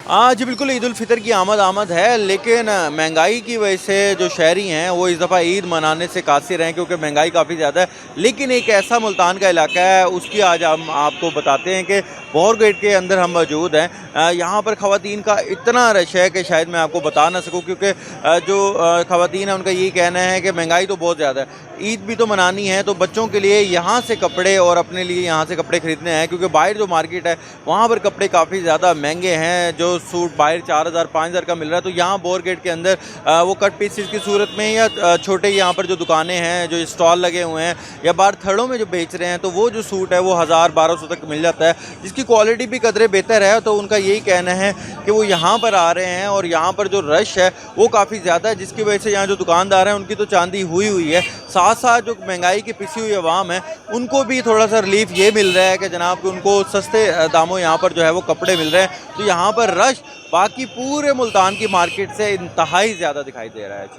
जी बिल्कुल, ईद उल फ़ितर की आमद है, लेकिन महंगाई की वजह से जो शहरी हैं वो इस दफ़ा ईद मनाने से कासिर हैं, क्योंकि महंगाई काफ़ी ज़्यादा है। लेकिन एक ऐसा मुल्तान का इलाका है, उसकी आज हम आपको बताते हैं कि बोर गेट के अंदर हम मौजूद हैं। यहाँ पर ख़वातीन का इतना रश है कि शायद मैं आपको बता ना सकूँ, क्योंकि जो ख़वातीन हैं उनका यही कहना है कि महंगाई तो बहुत ज़्यादा है। ईद भी तो मनानी है, तो बच्चों के लिए यहाँ से कपड़े और अपने लिए यहाँ से कपड़े खरीदने हैं, क्योंकि बाहर जो मार्केट है वहाँ पर कपड़े काफ़ी ज़्यादा महंगे हैं। जो सूट बाहर 4,000 5,000 का मिल रहा है, तो यहाँ बोर गेट के अंदर वो कट पीसेस की सूरत में या छोटे यहाँ पर जो दुकानें हैं, जो स्टॉल लगे हुए हैं या बाहर थड़ों में जो बेच रहे हैं, तो वो जो सूट है वो 1,000 1,200 तक मिल जाता है, जिसकी क्वालिटी भी कदरे बेहतर है। तो उनका यही कहना है कि वो यहाँ पर आ रहे हैं और यहाँ पर जो रश है वो काफ़ी ज़्यादा है, जिसकी वजह से यहाँ जो दुकानदार हैं उनकी तो चांदी हुई है। साथ साथ जो महंगाई की पिसी हुई आवाम है उनको भी थोड़ा सा रिलीफ ये मिल रहा है कि जनाब कि उनको सस्ते दामों यहाँ पर जो है वो कपड़े मिल रहे हैं। तो यहाँ पर रश बाकी पूरे मुल्तान की मार्केट से इंतहाई ज़्यादा दिखाई दे रहा है।